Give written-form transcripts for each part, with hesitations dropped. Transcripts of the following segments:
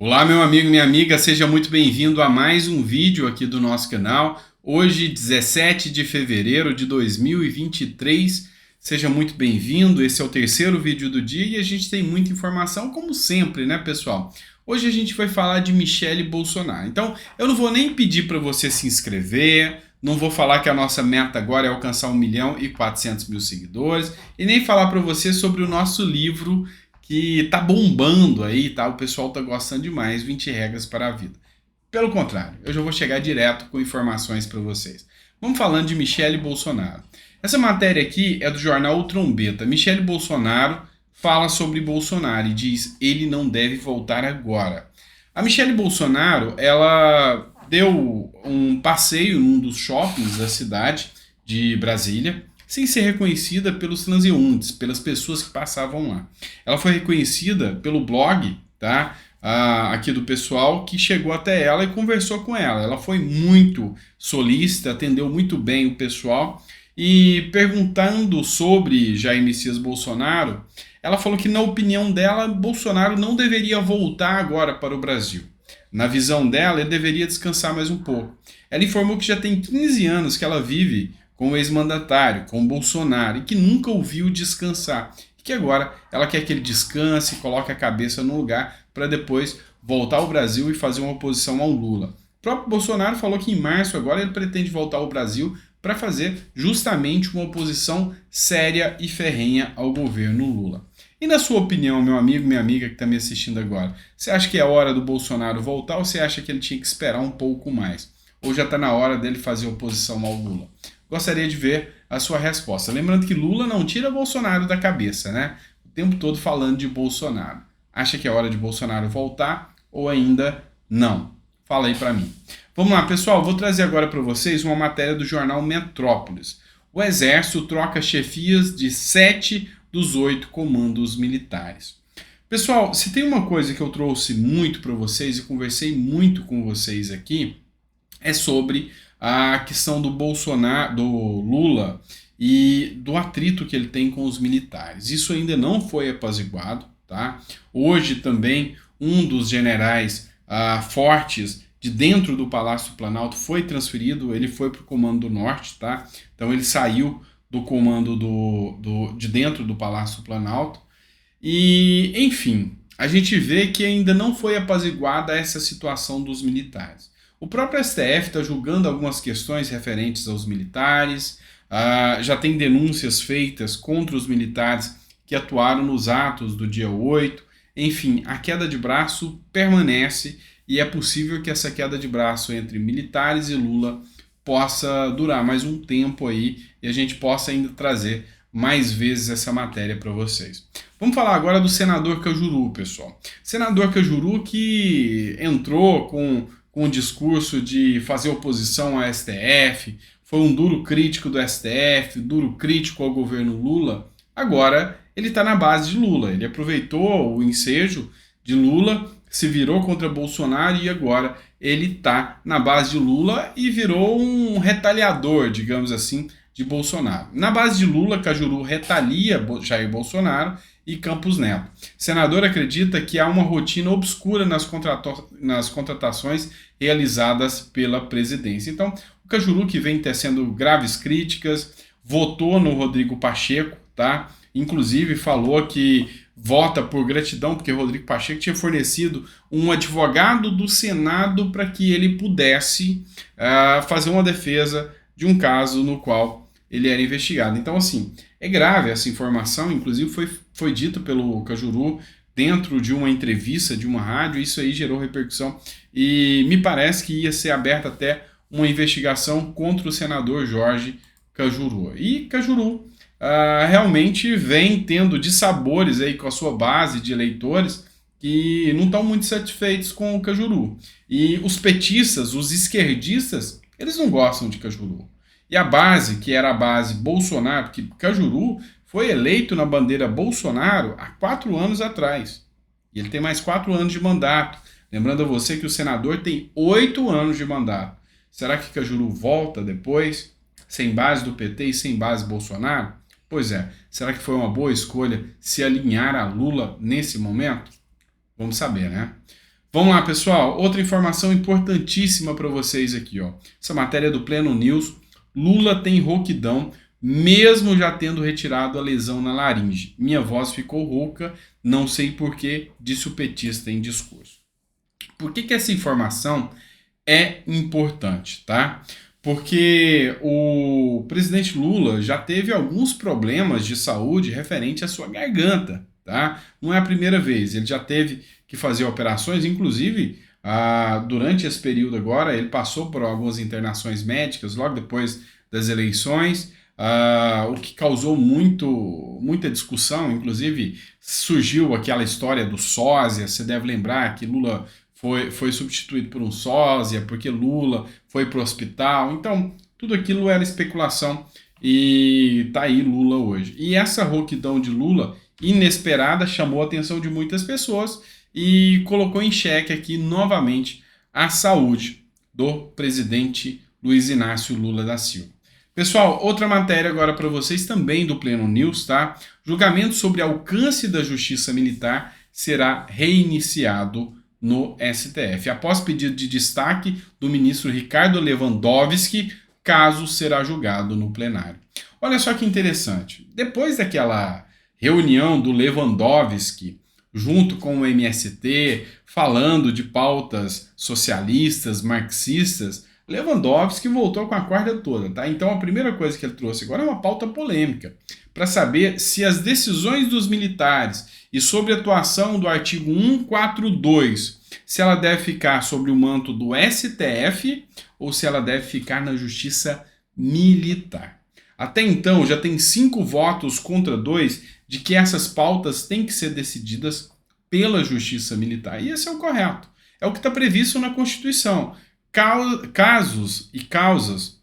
Olá, meu amigo, minha amiga, seja muito bem-vindo a mais um vídeo aqui do nosso canal. Hoje, 17 de fevereiro de 2023. Seja muito bem-vindo. Esse é o terceiro vídeo do dia e a gente tem muita informação, como sempre, né, pessoal? Hoje a gente vai falar de Michele Bolsonaro. Então, eu não vou nem pedir para você se inscrever, não vou falar que a nossa meta agora é alcançar 1.400.000 seguidores e nem falar para você sobre o nosso livro que tá bombando aí, tá? O pessoal tá gostando demais, 20 regras para a vida. Pelo contrário, eu já vou chegar direto com informações para vocês. Vamos falando de Michele Bolsonaro. Essa matéria aqui é do jornal O Trombeta. Michele Bolsonaro fala sobre Bolsonaro e diz: ele não deve voltar agora. A Michele Bolsonaro, ela deu um passeio num dos shoppings da cidade de Brasília, sem ser reconhecida pelos transeuntes, pelas pessoas que passavam lá. Ela foi reconhecida pelo blog, tá? Aqui do pessoal que chegou até ela e conversou com ela. Ela foi muito solícita, atendeu muito bem o pessoal e perguntando sobre Jair Messias Bolsonaro, ela falou que na opinião dela, Bolsonaro não deveria voltar agora para o Brasil. Na visão dela, ele deveria descansar mais um pouco. Ela informou que já tem 15 anos que ela vive com o ex-mandatário, com o Bolsonaro, e que nunca o viu descansar. E que agora ela quer que ele descanse, coloque a cabeça no lugar para depois voltar ao Brasil e fazer uma oposição ao Lula. O próprio Bolsonaro falou que em março agora ele pretende voltar ao Brasil para fazer justamente uma oposição séria e ferrenha ao governo Lula. E na sua opinião, meu amigo, minha amiga que está me assistindo agora, você acha que é hora do Bolsonaro voltar ou você acha que ele tinha que esperar um pouco mais? Ou já está na hora dele fazer oposição ao Lula? Gostaria de ver a sua resposta. Lembrando que Lula não tira Bolsonaro da cabeça, né? O tempo todo falando de Bolsonaro. Acha que é hora de Bolsonaro voltar ou ainda não? Fala aí para mim. Vamos lá, pessoal. Vou trazer agora para vocês uma matéria do jornal Metrópolis. O Exército troca chefias de 7 dos 8 comandos militares. Pessoal, se tem uma coisa que eu trouxe muito para vocês e conversei muito com vocês aqui, é sobre a questão do Bolsonaro, do Lula e do atrito que ele tem com os militares. Isso ainda não foi apaziguado, tá? Hoje também um dos generais fortes de dentro do Palácio Planalto foi transferido, ele foi para o Comando do Norte, tá? Então ele saiu do comando de dentro do Palácio Planalto e, enfim, a gente vê que ainda não foi apaziguada essa situação dos militares. O próprio STF está julgando algumas questões referentes aos militares, já tem denúncias feitas contra os militares que atuaram nos atos do dia 8. Enfim, a queda de braço permanece e é possível que essa queda de braço entre militares e Lula possa durar mais um tempo aí e a gente possa ainda trazer mais vezes essa matéria para vocês. Vamos falar agora do senador Cajuru, pessoal. Senador Cajuru que entrou com o discurso de fazer oposição ao STF, foi um duro crítico do STF, duro crítico ao governo Lula. Agora ele está na base de Lula, ele aproveitou o ensejo de Lula, se virou contra Bolsonaro e agora ele está na base de Lula e virou um retaliador, digamos assim, de Bolsonaro. Na base de Lula, Cajuru retalia Jair Bolsonaro e Campos Neto. O senador acredita que há uma rotina obscura nas contratações realizadas pela presidência. Então, o Cajuru, que vem tecendo graves críticas, votou no Rodrigo Pacheco, tá? Inclusive falou que vota por gratidão, porque Rodrigo Pacheco tinha fornecido um advogado do Senado para que ele pudesse fazer uma defesa de um caso no qual ele era investigado. Então, assim, é grave essa informação, inclusive foi dito pelo Cajuru dentro de uma entrevista de uma rádio, isso aí gerou repercussão e me parece que ia ser aberta até uma investigação contra o senador Jorge Cajuru. E Cajuru realmente vem tendo dissabores aí com a sua base de eleitores que não estão muito satisfeitos com o Cajuru. E os petistas, os esquerdistas, eles não gostam de Cajuru. E a base, que era a base Bolsonaro, porque Cajuru foi eleito na bandeira Bolsonaro há 4 anos atrás. E ele tem mais 4 anos de mandato. Lembrando a você que o senador tem 8 anos de mandato. Será que Cajuru volta depois, sem base do PT e sem base Bolsonaro? Pois é, será que foi uma boa escolha se alinhar a Lula nesse momento? Vamos saber, né? Vamos lá, pessoal. Outra informação importantíssima para vocês aqui, ó. Essa matéria é do Pleno News. Lula tem rouquidão, mesmo já tendo retirado a lesão na laringe. Minha voz ficou rouca, não sei porquê, disse o petista em discurso. Por que essa informação é importante, tá? Porque o presidente Lula já teve alguns problemas de saúde referente à sua garganta, tá? Não é a primeira vez, ele já teve que fazer operações, inclusive durante esse período agora, ele passou por algumas internações médicas logo depois das eleições, o que causou muita discussão, inclusive surgiu aquela história do sósia, você deve lembrar que Lula foi substituído por um sósia, porque Lula foi para o hospital. Então, tudo aquilo era especulação e tá aí Lula hoje. E essa rouquidão de Lula, inesperada, chamou a atenção de muitas pessoas e colocou em xeque aqui novamente a saúde do presidente Luiz Inácio Lula da Silva. Pessoal, outra matéria agora para vocês também do Pleno News, tá? Julgamento sobre alcance da justiça militar será reiniciado no STF. Após pedido de destaque do ministro Ricardo Lewandowski, caso será julgado no plenário. Olha só que interessante. Depois daquela reunião do Lewandowski, junto com o MST, falando de pautas socialistas, marxistas, Lewandowski voltou com a corda toda, tá? Então a primeira coisa que ele trouxe agora é uma pauta polêmica, para saber se as decisões dos militares e sobre a atuação do artigo 142, se ela deve ficar sobre o manto do STF ou se ela deve ficar na Justiça Militar. Até então, já tem 5 votos contra 2 de que essas pautas têm que ser decididas pela Justiça Militar. E esse é o correto. É o que está previsto na Constituição. Casos e causas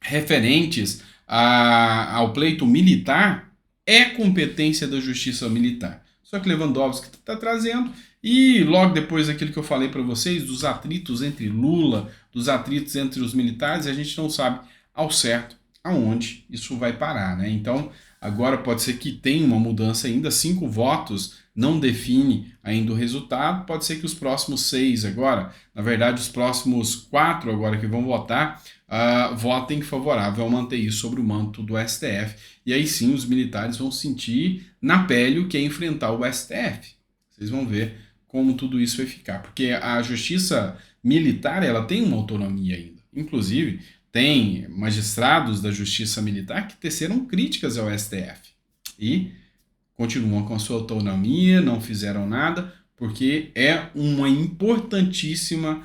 referentes ao pleito militar é competência da Justiça Militar. Só que Lewandowski está trazendo, e logo depois daquilo que eu falei para vocês, dos atritos entre Lula, dos atritos entre os militares, a gente não sabe ao certo aonde isso vai parar, né? Então, agora pode ser que tenha uma mudança ainda, 5 votos não define ainda o resultado, pode ser que os próximos 6 agora, na verdade os próximos 4 agora que vão votar, votem favorável ao manter isso sobre o manto do STF, e aí sim os militares vão sentir na pele o que é enfrentar o STF. Vocês vão ver como tudo isso vai ficar, porque a justiça militar ela tem uma autonomia ainda, inclusive tem magistrados da justiça militar que teceram críticas ao STF e continuam com a sua autonomia, não fizeram nada, porque é uma importantíssima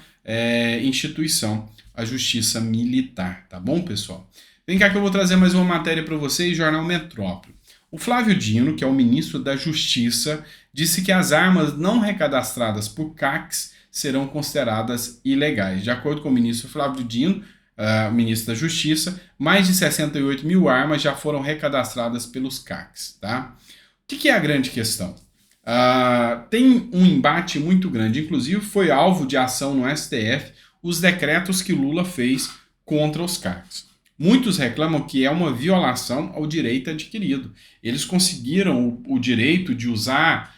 instituição, a justiça militar, tá bom, pessoal? Vem cá que eu vou trazer mais uma matéria para vocês, Jornal Metrópole. O Flávio Dino, que é o ministro da Justiça, disse que as armas não recadastradas por CACs serão consideradas ilegais. De acordo com o ministro Flávio Dino, ministro da Justiça, mais de 68 mil armas já foram recadastradas pelos CACs, tá? O que é a grande questão? Tem um embate muito grande, inclusive foi alvo de ação no STF os decretos que Lula fez contra os CACs. Muitos reclamam que é uma violação ao direito adquirido. Eles conseguiram o direito de usar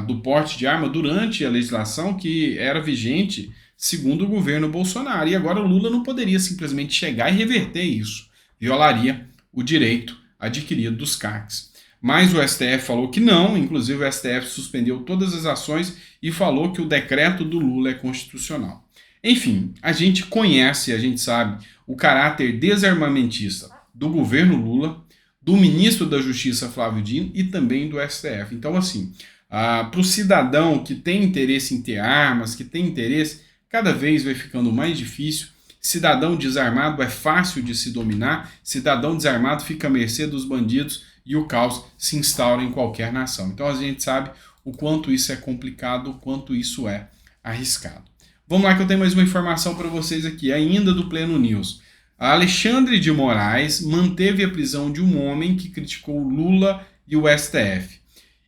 do porte de arma durante a legislação que era vigente segundo o governo Bolsonaro. E agora o Lula não poderia simplesmente chegar e reverter isso. Violaria o direito adquirido dos CACs. Mas o STF falou que não, inclusive o STF suspendeu todas as ações e falou que o decreto do Lula é constitucional. Enfim, a gente conhece, a gente sabe o caráter desarmamentista do governo Lula, do ministro da Justiça Flávio Dino e também do STF. Então, assim, para o cidadão que tem interesse em ter armas, que tem interesse, cada vez vai ficando mais difícil. Cidadão desarmado é fácil de se dominar, cidadão desarmado fica à mercê dos bandidos e o caos se instaura em qualquer nação. Então a gente sabe o quanto isso é complicado, o quanto isso é arriscado. Vamos lá que eu tenho mais uma informação para vocês aqui, ainda do Pleno News. Alexandre de Moraes manteve a prisão de um homem que criticou Lula e o STF.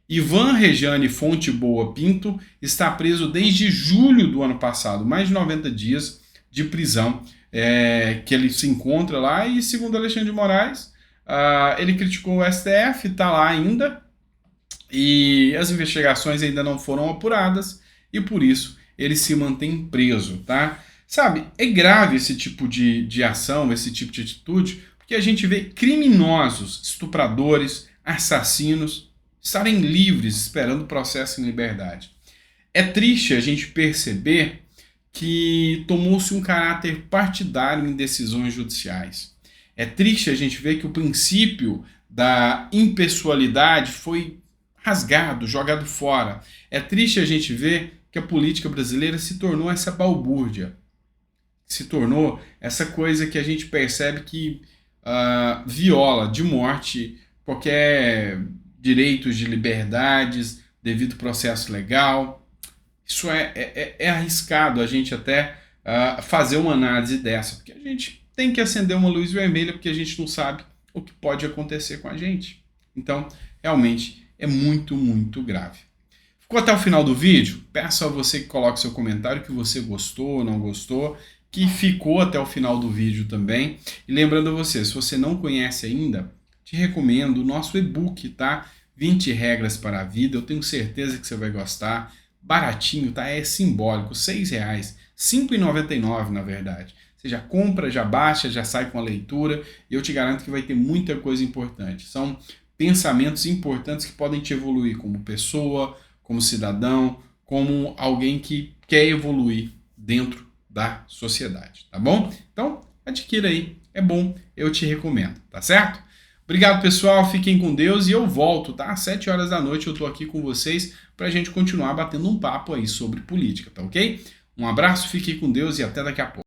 Ivan Rejane Fonte Boa Pinto está preso desde julho do ano passado, mais de 90 dias de prisão que ele se encontra lá, e segundo Alexandre de Moraes, ele criticou o STF, está lá ainda, e as investigações ainda não foram apuradas, e por isso ele se mantém preso, tá? Sabe, é grave esse tipo de ação, esse tipo de atitude, porque a gente vê criminosos, estupradores, assassinos estarem livres esperando o processo em liberdade. É triste a gente perceber que tomou-se um caráter partidário em decisões judiciais. É triste a gente ver que o princípio da impessoalidade foi rasgado, jogado fora. É triste a gente ver que a política brasileira se tornou essa balbúrdia, se tornou essa coisa que a gente percebe que viola de morte qualquer direitos de liberdades, devido processo legal. Isso é arriscado a gente até fazer uma análise dessa, porque a gente tem que acender uma luz vermelha, porque a gente não sabe o que pode acontecer com a gente. Então, realmente, é muito, muito grave. Ficou até o final do vídeo? Peço a você que coloque seu comentário que você gostou ou não gostou, que ficou até o final do vídeo também. E lembrando a você, se você não conhece ainda, te recomendo o nosso e-book, tá? 20 regras para a vida, eu tenho certeza que você vai gostar. Baratinho, tá? É simbólico, R$6, R$ 5,99 na verdade. Você já compra, já baixa, já sai com a leitura e eu te garanto que vai ter muita coisa importante. São pensamentos importantes que podem te evoluir como pessoa, como cidadão, como alguém que quer evoluir dentro da sociedade, tá bom? Então, adquira aí, é bom, eu te recomendo, tá certo? Obrigado, pessoal, fiquem com Deus e eu volto, tá? Às 7 horas da noite eu tô aqui com vocês pra gente continuar batendo um papo aí sobre política, tá ok? Um abraço, fiquem com Deus e até daqui a pouco.